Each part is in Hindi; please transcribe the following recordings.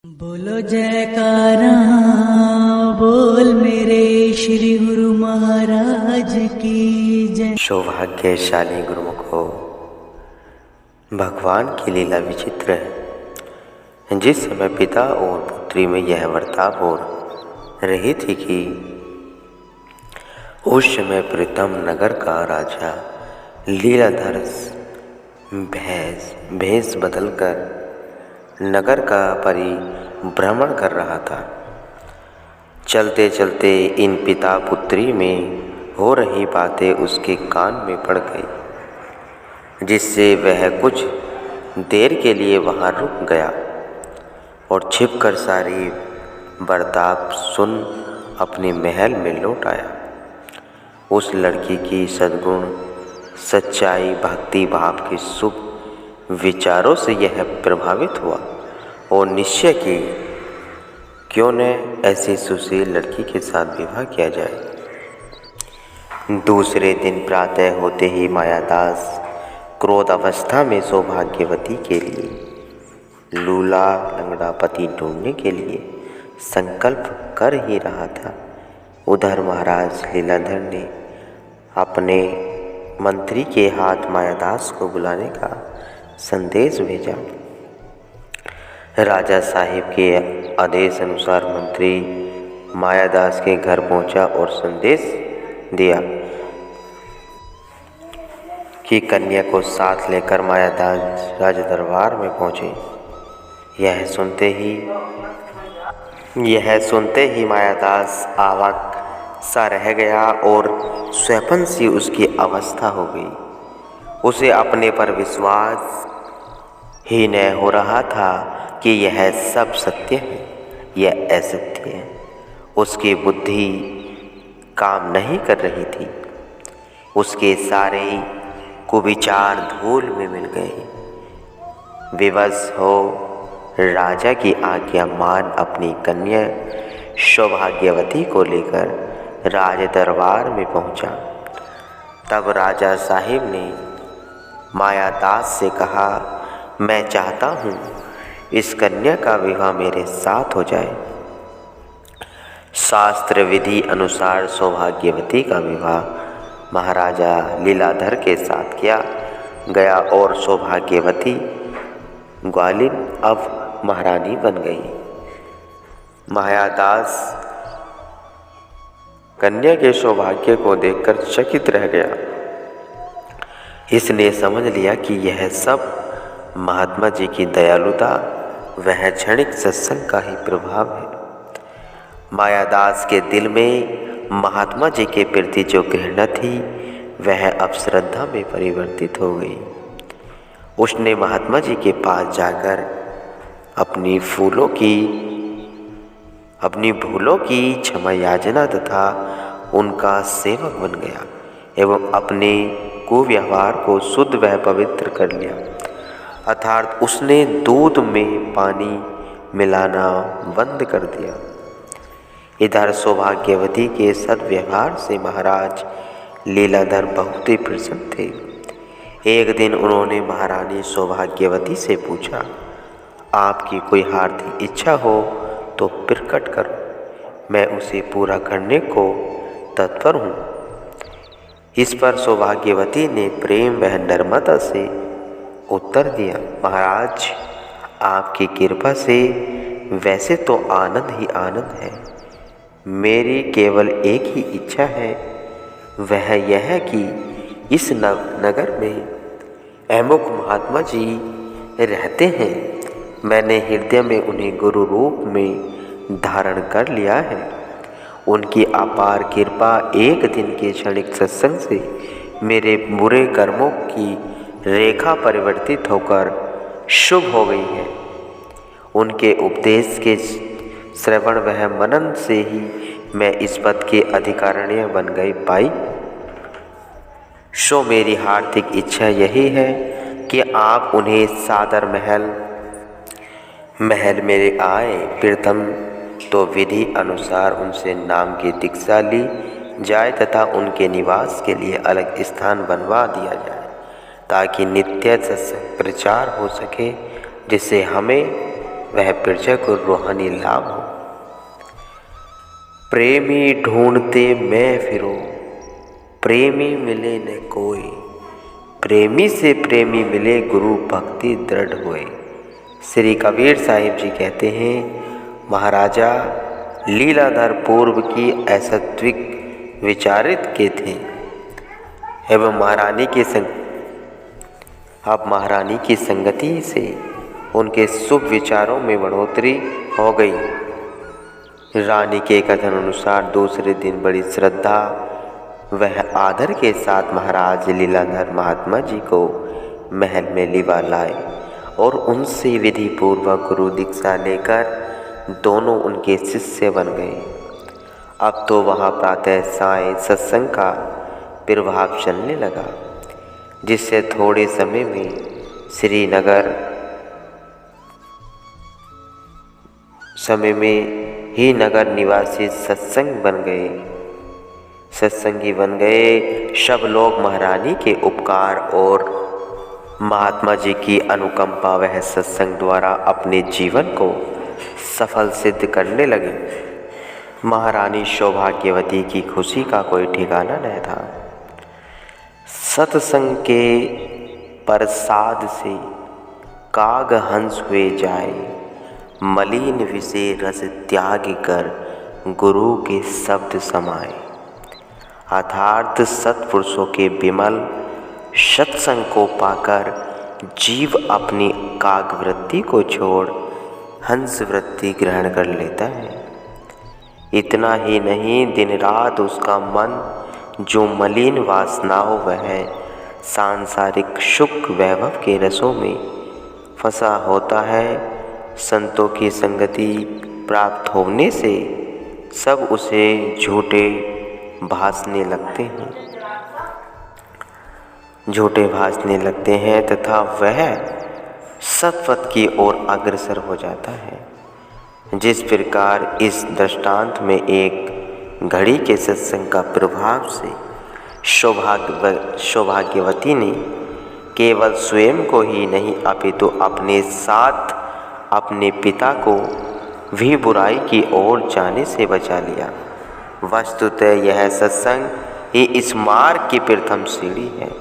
बोलो जयकारा बोल मेरे श्री गुरु महाराज की जय। सौभाग्यशाली गुरुमुखो, भगवान की लीला विचित्र है। जिस समय पिता और पुत्री में यह वर्ताव हो रही थी कि उस समय प्रीतम नगर का राजा लीलाधर भेष बदलकर नगर का परिभ्रमण कर रहा था। चलते चलते इन पिता पुत्री में हो रही बातें उसके कान में पड़ गई, जिससे वह कुछ देर के लिए वहाँ रुक गया और छिपकर सारी बर्ताव सुन अपने महल में लौट आया। उस लड़की की सद्गुण, सच्चाई, भक्ति भाव के शुभ विचारों से यह प्रभावित हुआ और निश्चय कि क्यों न ऐसी सुशील लड़की के साथ विवाह किया जाए। दूसरे दिन प्रातः होते ही मायादास क्रोध अवस्था में सौभाग्यवती के लिए लूला लंगड़ा पति ढूंढने के लिए संकल्प कर ही रहा था। उधर महाराज लीलाधर ने अपने मंत्री के हाथ मायादास को बुलाने का संदेश भेजा। राजा साहिब के आदेश अनुसार मंत्री मायादास के घर पहुंचा और संदेश दिया कि कन्या को साथ लेकर मायादास राज दरबार में पहुंचे। यह सुनते ही मायादास अवाक सा रह गया और स्वप्न सी उसकी अवस्था हो गई। उसे अपने पर विश्वास ही न हो रहा था कि यह सब सत्य है या असत्य है। उसकी बुद्धि काम नहीं कर रही थी। उसके सारे कुविचार धूल में मिल गए। विवश हो राजा की आज्ञा मान अपनी कन्या सौभाग्यवती को लेकर राज दरबार में पहुंचा। तब राजा साहिब ने मायादास से कहा, मैं चाहता हूँ इस कन्या का विवाह मेरे साथ हो जाए। शास्त्र विधि अनुसार सौभाग्यवती का विवाह महाराजा लीलाधर के साथ किया गया और सौभाग्यवती ग्वालिन अब महारानी बन गई। मायादास कन्या के सौभाग्य को देखकर चकित रह गया। इसने समझ लिया कि यह सब महात्मा जी की दयालुता वह क्षणिक सत्संग का ही प्रभाव है। मायादास के दिल में महात्मा जी के प्रति जो घृणा थी वह अब श्रद्धा में परिवर्तित हो गई। उसने महात्मा जी के पास जाकर अपनी भूलों की क्षमा याचना तथा उनका सेवक बन गया एवं अपने कुव्यवहार को शुद्ध व पवित्र कर लिया। अर्थात उसने दूध में पानी मिलाना बंद कर दिया। इधर सौभाग्यवती के सद्व्यवहार से महाराज लीलाधर बहुत ही प्रसन्न थे। एक दिन उन्होंने महारानी सौभाग्यवती से पूछा, आपकी कोई हार्दिक इच्छा हो तो प्रकट करो, मैं उसे पूरा करने को तत्पर हूँ। इस पर सौभाग्यवती ने प्रेम व नम्रता से उत्तर दिया, महाराज आपकी कृपा से वैसे तो आनंद ही आनंद है। मेरी केवल एक ही इच्छा है, वह यह है कि इस नगर में अमुक महात्मा जी रहते हैं। मैंने हृदय में उन्हें गुरु रूप में धारण कर लिया है। उनकी अपार कृपा एक दिन के क्षणिक सत्संग से मेरे बुरे कर्मों की रेखा परिवर्तित होकर शुभ हो गई है। उनके उपदेश के श्रवण व मनन से ही मैं इस पद के अधिकारिणी बन गई पाई। सो मेरी हार्दिक इच्छा यही है कि आप उन्हें सादर महल मेरे आए। प्रथम तो विधि अनुसार उनसे नाम की दीक्षा ली जाए तथा उनके निवास के लिए अलग स्थान बनवा दिया जाए, ताकि नित्य सत्संग प्रचार हो सके, जिससे हमें वह प्रजक और रूहानी लाभ हो। प्रेमी ढूंढते मैं फिरो, प्रेमी मिले न कोई, प्रेमी से प्रेमी मिले, गुरु भक्ति दृढ़ होए। श्री कबीर साहिब जी कहते हैं, महाराजा लीलाधर पूर्व की असत्विक विचारित के थे एवं महारानी की संगति से उनके शुभ विचारों में बढ़ोतरी हो गई। रानी के कथन अनुसार दूसरे दिन बड़ी श्रद्धा वह आदर के साथ महाराज लीलाधर महात्मा जी को महल में लिवा लाए और उनसे विधि पूर्वक गुरु दीक्षा लेकर दोनों उनके शिष्य बन गए। अब तो वहाँ प्रातः साय सत्संग का प्रभाव चलने लगा, जिससे थोड़े समय में ही नगर निवासी सत्संगी बन गए। सब लोग महारानी के उपकार और महात्मा जी की अनुकंपा वह सत्संग द्वारा अपने जीवन को सफल सिद्ध करने लगे। महारानी सौभाग्यवती की खुशी का कोई ठिकाना नहीं था। सत्संग के प्रसाद से काग हंस हुए जाए, मलिन विषय रस त्याग कर गुरु के शब्द समाए। अर्थात सत्पुरुषों के विमल सत्संग को पाकर जीव अपनी काग वृत्ति को छोड़ हंस वृत्ति ग्रहण कर लेता है। इतना ही नहीं, दिन रात उसका मन जो मलिन वासनाओं वह सांसारिक सुख वैभव के रसों में फंसा होता है, संतों की संगति प्राप्त होने से सब उसे झूठे भासने लगते हैं तथा वह सत्पथ की ओर अग्रसर हो जाता है। जिस प्रकार इस दृष्टांत में एक घड़ी के सत्संग का प्रभाव से सौभाग्यवती ने केवल स्वयं को ही नहीं अपितु अपने साथ अपने पिता को भी बुराई की ओर जाने से बचा लिया। वस्तुतः यह सत्संग ही इस मार्ग की प्रथम सीढ़ी है।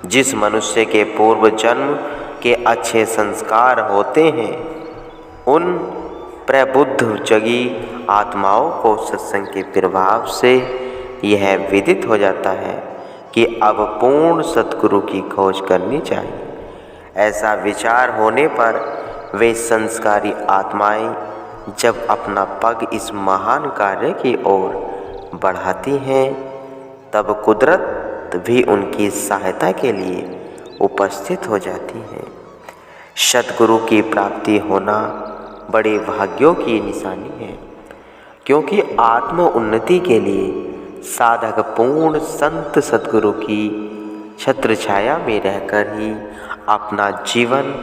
जिस मनुष्य के पूर्व जन्म के अच्छे संस्कार होते हैं, उन प्रबुद्ध जगी आत्माओं को सत्संग के प्रभाव से यह विदित हो जाता है कि अब पूर्ण सद्गुरु की खोज करनी चाहिए। ऐसा विचार होने पर वे संस्कारी आत्माएं जब अपना पग इस महान कार्य की ओर बढ़ाती हैं, तब कुदरत भी उनकी सहायता के लिए उपस्थित हो जाती है। सद्गुरु की प्राप्ति होना बड़े भाग्यों की निशानी है, क्योंकि आत्म उन्नति के लिए साधक पूर्ण संत सद्गुरु की छत्र छाया में रहकर ही अपना जीवन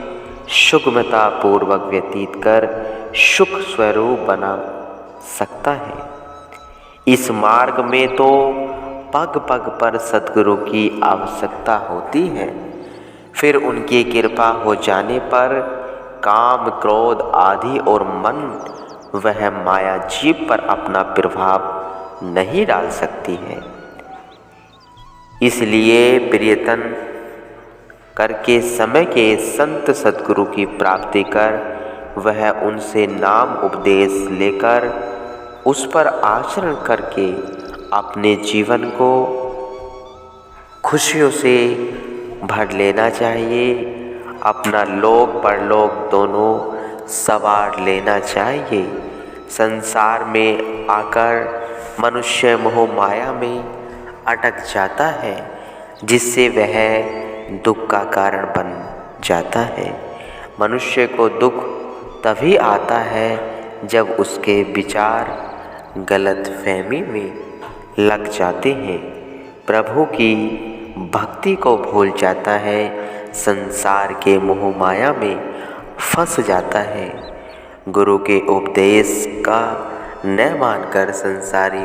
सुगमता पूर्वक व्यतीत कर सुख स्वरूप बना सकता है। इस मार्ग में तो पग पग पर सद्गुरु की आवश्यकता होती है। फिर उनकी कृपा हो जाने पर काम, क्रोध आदि और मन वह माया जीव पर अपना प्रभाव नहीं डाल सकती है। इसलिए प्रयत्न करके समय के संत सद्गुरु की प्राप्ति कर वह उनसे नाम उपदेश लेकर उस पर आचरण करके अपने जीवन को खुशियों से भर लेना चाहिए। अपना लोक परलोक दोनों सवार लेना चाहिए। संसार में आकर मनुष्य मोह माया में अटक जाता है, जिससे वह दुख का कारण बन जाता है। मनुष्य को दुख तभी आता है जब उसके विचार गलत फहमी में लग जाते हैं, प्रभु की भक्ति को भूल जाता है, संसार के मोह माया में फंस जाता है। गुरु के उपदेश का न मानकर संसारी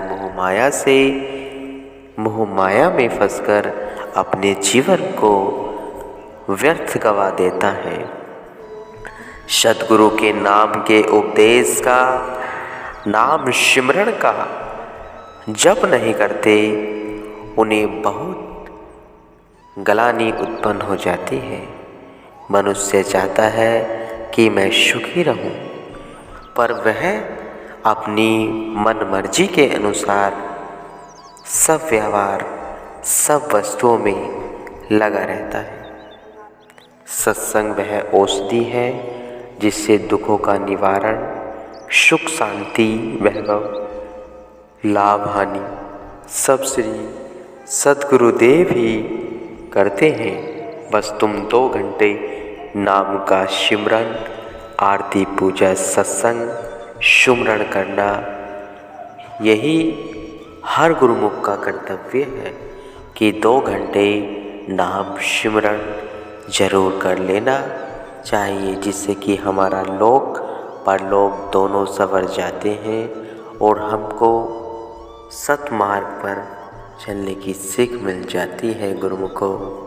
मोह माया में फंसकर अपने जीवन को व्यर्थ गवा देता है। सद्गुरु के नाम के उपदेश का, नाम सिमरण का जप नहीं करते, उन्हें बहुत ग्लानि उत्पन्न हो जाती है। मनुष्य चाहता है कि मैं सुखी रहूं, पर वह अपनी मन मर्जी के अनुसार सब व्यवहार, सब वस्तुओं में लगा रहता है। सत्संग वह औषधि है जिससे दुखों का निवारण, सुख शांति, वैभव, लाभ हानि सब श्री सद्गुरुदेव ही करते हैं। बस तुम 2 घंटे नाम का सिमरन, आरती, पूजा, सत्संग, सुमरण करना, यही हर गुरुमुख का कर्तव्य है कि 2 घंटे नाम सिमरन जरूर कर लेना चाहिए, जिससे कि हमारा लोक परलोक दोनों संवर जाते हैं और हमको सतमार्ग पर चलने की सीख मिल जाती है गुरुमुखों।